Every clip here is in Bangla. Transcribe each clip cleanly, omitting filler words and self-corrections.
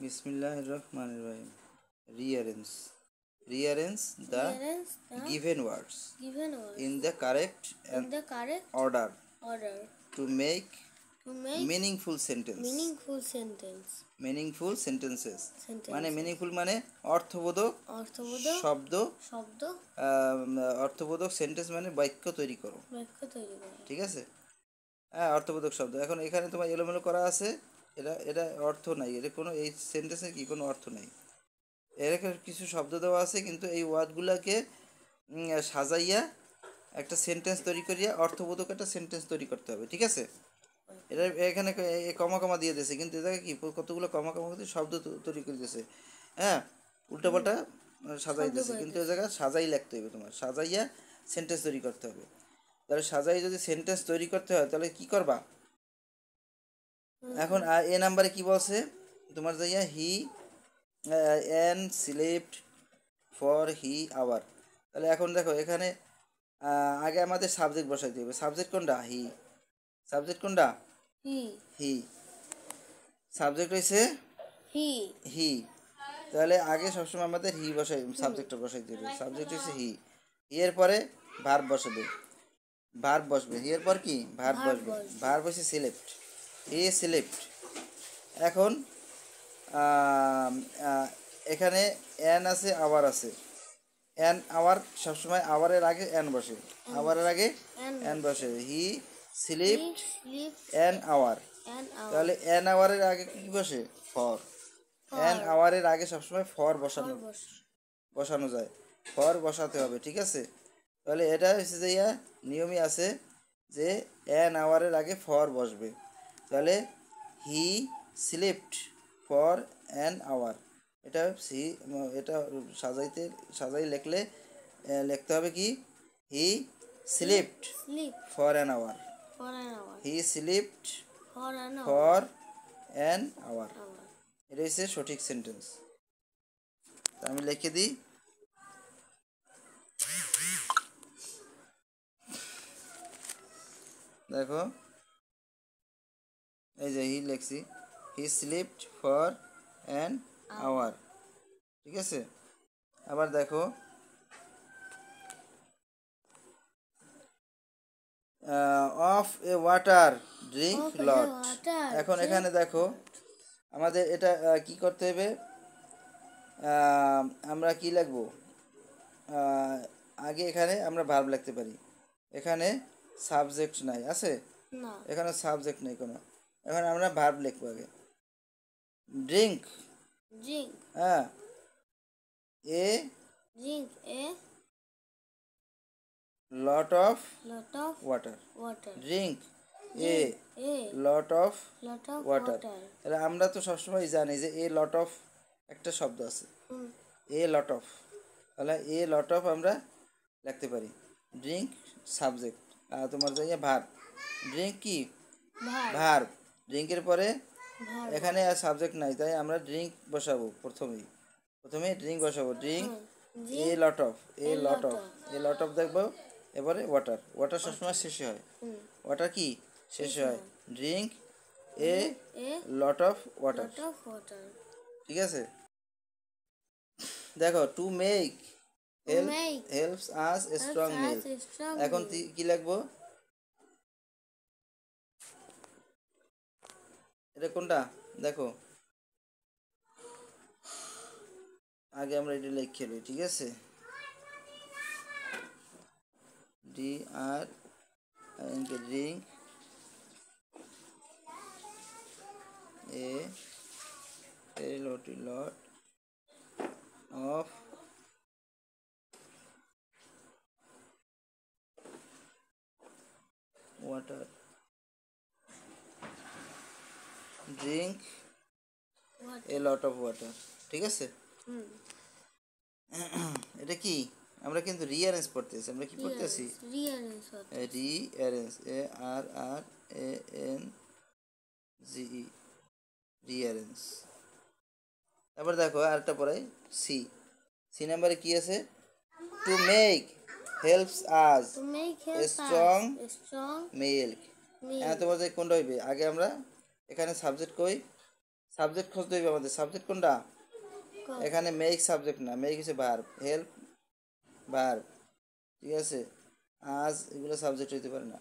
Bismillahirrahmanirrahim. Rearrange. Rearrange the Rearrange the given words given words in the correct in the correct order order to make to make meaningful sentence. meaningful sentence. Meaningful sentences. মানে Sentences. meaningful মানে অর্থবোধক অর্থবোধক শব্দ শব্দ অর্থবোধক সেন্টেন্স মানে বাক্য তৈরি করো। বাক্য তৈরি করা। ঠিক আছে, হ্যাঁ অর্থবোধক শব্দ। এখন এখানে তোমার এলোমেলো করা আছে, এটা এটা অর্থ নাই, এটা কোনো এই সেন্টেন্সে কি কোনো অর্থ নাই। এর কিছু শব্দ দেওয়া আছে, কিন্তু এই ওয়ার্ডগুলোকে সাজাইয়া একটা সেন্টেন্স তৈরি করিয়া অর্থবোধক একটা সেন্টেন্স তৈরি করতে হবে। ঠিক আছে, এটা এখানে কমা কমা দিয়ে দিয়েছে, কিন্তু এটাকে কি কতগুলো কমা কমা দিয়ে শব্দ তৈরি করে দিয়েছে। হ্যাঁ, উল্টাপাল্টা সাজাই দিয়েছে, কিন্তু এই জায়গায় সাজাই লিখতে হবে, তোমার সাজাইয়া সেন্টেন্স তৈরি করতে হবে। তাহলে সাজাই যদি সেন্টেন্স তৈরি করতে হয় তাহলে কি করবা? এখন এ নাম্বারে কি বলছে তোমার, যাইয়া he an slipped for he hour. তাহলে এখন দেখো এখানে আগে আমাদের সাবজেক্ট বসাইতে হবে। সাবজেক্ট কোনটা? হি। সাবজেক্ট কোনটা? হি। সাবজেক্ট হয়েছে হি। হি। তাহলে আগে সবসময় আমাদের হি বসাই, সাবজেক্টটা বসাইতে হবে। সাবজেক্ট হচ্ছে হি। হি এর পরে ভার্ব বসাবে, ভার্ব বসবে। হি এর পর কি? ভার্ব বসবে। ভার্ব হচ্ছে সিলেক্ট, হি সিলেক্ট। এখন এখানে এন আছে, আওয়ার আছে। এন আওয়ার সবসময় আওয়ারের আগে এন বসে, আওয়ারের আগে এন বসে। He slept an hour. তাহলে এন আওয়ারের আগে কি বসে? ফর। এন আওয়ারের আগে সবসময় ফর বসানো যায়, ফর বসাতে হবে। ঠিক আছে, তাহলে এটা হচ্ছে যে নিয়মই আছে যে এন আওয়ারের আগে ফর বসবে। তাহলে he slipped for an hour, এটা এটা সাজাই লিখতে হবে কি? He slipped for an hour. He slipped for an hour, এটা হচ্ছে সঠিক সেন্টেন্স। তা আমি লিখে দিই। দেখো এই যে হি লিখছি, হি স্লিপড ফর অ্যান আওয়ার। ঠিক আছে, আবার দেখো অফ এ ওয়াটার ড্রিঙ্ক লট। এখন এখানে দেখো আমাদের এটা কি করতে হবে, আমরা কি লিখবো? আগে এখানে আমরা ভার্ব লিখতে পারি, এখানে সাবজেক্ট নাই, আছে এখানে সাবজেক্ট নেই কোনো। এখন আমরা ভার্ব লিখবো আগে। ড্রিঙ্ক, হ্যাঁ, এ lot of water. Drink a lot of water. তাহলে আমরা তো সবসময় জানি যে এ লট অফ একটা শব্দ আছে, এ লট অফ। তাহলে এ লট অফ আমরা লিখতে পারি। ড্রিঙ্ক সাবজেক্ট, তোমার যাই ভার্ব। ড্রিঙ্ক কি? ভার্ব। ড্রিঙ্কের পরে এখানে আর সাবজেক্ট নাই, তাই আমরা ড্রিঙ্ক বসাবো। প্রথমে ড্রিঙ্ক বসাবো। Drink a lot of, A lot of, A lot of দেখবো। এবারে ওয়াটার, ওয়াটার সবসময় শেষে হয়। ওয়াটার কি শেষে হয়? Drink a lot of water. ঠিক আছে, দেখো two make helps us strong milk. এখন কি লিখবো? এটা কোনটা দেখো, আগে আমরা এটা লিখে নিই। ঠিক আছে, ডি আর drink a lot of water. Drink a lot of water. ঠিক আছে, এটা কি? আমরা কিন্তু রিঅ্যারেঞ্জ পড়তেছি। আমরা কি পড়তেছি? Rearrange, A R R A N G E, rearrange. তারপর দেখো আরেকটা পড়াই, সি। সি নাম্বারে কি আছে? To make helps us strong milk. হ্যাঁ, তোমার যে কোনটা হইবে? আগে আমরা এখানে সাবজেক্ট কই, সাবজেক্ট খুঁজতে হইবে আমাদের। সাবজেক্ট কোনটা? ক এখানে মেক সাবজেক্ট না, মেক হচ্ছে ভার্ব, হেল্প ভার্ব, ঠিক আছে। আজ এগুলো সাবজেক্ট হইতে পারে না।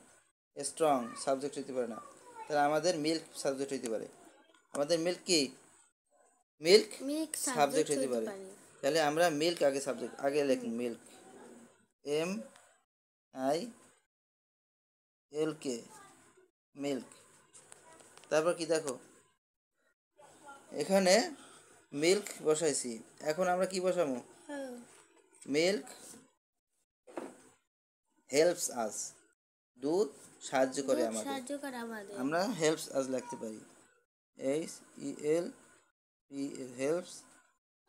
স্ট্রং সাবজেক্ট হইতে পারে না। তাহলে আমাদের মিল্ক সাবজেক্ট হইতে পারে। আমাদের মিল্ক কি? মিল্ক মিল্ক সাবজেক্ট সাবজেক্ট হইতে হইতে পারে। পারে। তাহলে আমরা মিল্ক আগে সাবজেক্ট আগে লিখব, মিল্ক MILK, মিল্ক। তারপর কি দেখো, এখানে মিল্ক বসাইছি, এখন আমরা কি বসাবো? হ্যাঁ। মিল্ক হেল্পস আস, দুধ সাহায্য করে দুধ আমাদের। সাহায্য করে আমাদের। আমরা হেল্পস আস লিখতে পারি, HELP, হেল্পস,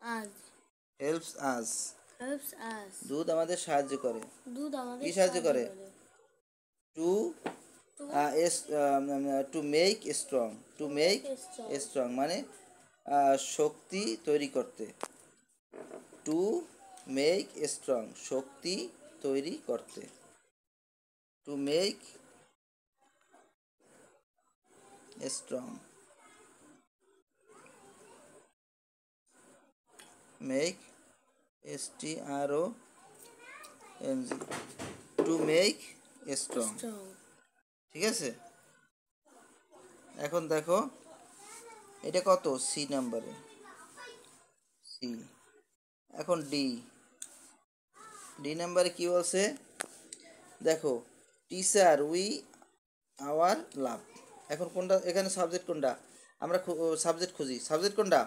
আজ হেল্পস আস, হেল্পস আস। দুধ আমাদের সাহায্য করে। দুধ আমাদের কি সাহায্য করে? করে। Two two to make strong, to make strong। Strong মানে শক্তি তৈরি করতে। টু মেক স্ট্রং, শক্তি তৈরি করতে। To make strong, make STRONG, to make strong, strong. ঠিক আছে। এখন দেখো এটা কত? সি নাম্বারে, সি। এখন ডি, ডি নাম্বারে কি বলছে দেখো, টিচার উই আওয়ার লাভ। এখন কোনটা এখানে সাবজেক্ট কোনটা? আমরা সাবজেক্ট খুঁজি, সাবজেক্ট কোনটা?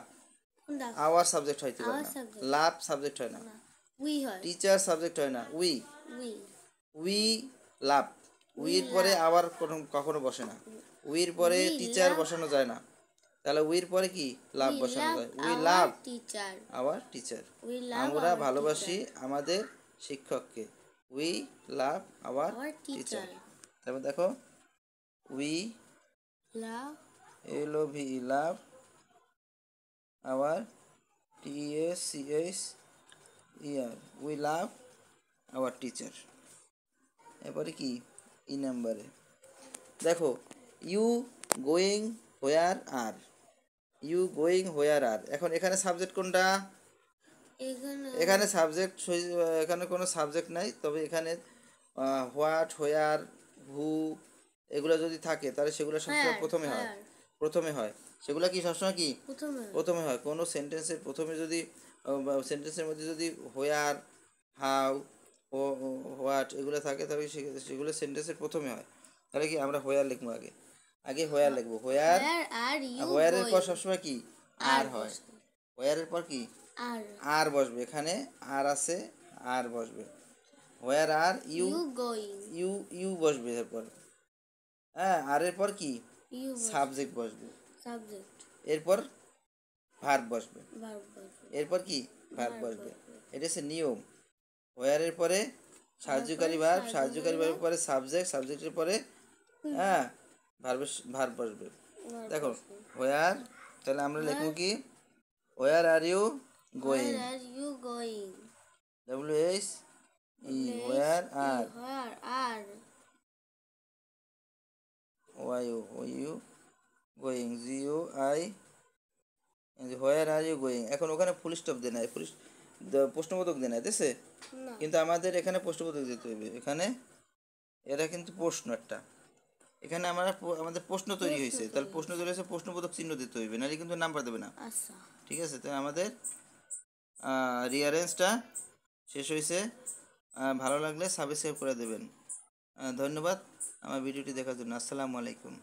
কোনটা? আওয়ার সাবজেক্ট হইতে পারে Our না, subject। লাভ সাবজেক্ট হয় না, না। উই হয়। টিচার সাবজেক্ট হয় না, উই, উই। উই লাভ, উইর পরে love। আবার কখনো বসে না, উইর পরে We টিচার love। বসানো যায় না। তাহলে উইর পরে কি লাভ We বসানো love যায়, we our love teacher। Our teacher, We love আমরা our ভালোবাসি teacher। আমাদের শিক্ষককে, we love our Our teacher. teacher। তারপর দেখো we Love। LOVE love our TACHER, we love our teacher. এরপরে কি ই নাম্বারে দেখো, you going where are, you going where are. এখন এখানে সাবজেক্ট কোনটা? এখানে এখানে সাবজেক্ট, এখানে কোনো সাবজেক্ট নাই, তবে এখানে হোয়াট, হোয়ার, হু এগুলো যদি থাকে তাহলে সেগুলো সবসময় where প্রথমে হয়, where প্রথমে হয়। সেগুলো কি সবসময় কি প্রথমে। প্রথমে হয়। কোনো সেন্টেন্সের প্রথমে যদি সেন্টেন্সের মধ্যে যদি হোয়ার, হাউ, হোয়াট এগুলো থাকে তবে সেগুলো সেন্টেন্সের প্রথমে হয়। তাহলে কি আমরা হোয়ার লিখবো আগে, আগে হোয়ার লিখবো, হোয়ার। Where are you হোয়ারের পর going? সবসময় কি আর আর হয়, বসবে। হোয়ারের পর কি আর আর বসবে, এখানে আর আছে, আর বসবে। Where are you, you going? You you বসবে এরপর, হ্যাঁ। আর এরপর কি You সাবজেক্ট বসবে, subject। এরপর ভার্ব বসবে, verb বসবে। এরপর কি ভার্ব verb বসবে। বসবে। এটা হচ্ছে নিয়ম। হোয়ারের পরে সাহায্যকারী ভার্ব, সাহায্যকারী ভার্বের পরে সাবজেক্ট, সাবজেক্টের পরে হ্যাঁ ভার্ব বসবে। verb দেখো বসবে। হোয়ার, তাহলে আমরা লিখবো কি where are you going, Where are you going? WHE, where are, Where are you going, GUI, where are you going. এখন ওখানে ফুল স্টপ দেয় না, প্রশ্নবোধক দেয় না দিছে, না। কিন্তু আমাদের এখানে প্রশ্নবোধক দিতে হইবে। এখানে এটা কিন্তু প্রশ্ন একটা, এখানে আমাদের প্রশ্ন তৈরি হয়েছে, তাহলে প্রশ্ন তৈরি হয়েছে, প্রশ্নবোধক চিহ্ন দিতে হইবে, নাহলে কিন্তু নাম্বার দেবে না, আচ্ছা। ঠিক আছে। তাই আমাদের রিয়ারেঞ্জটা শেষ হয়েছে। ভালো লাগলে সাবস্ক্রাইব করে দেবেন। ধন্যবাদ আমার ভিডিওটি দেখার জন্য। আসসালামু আলাইকুম।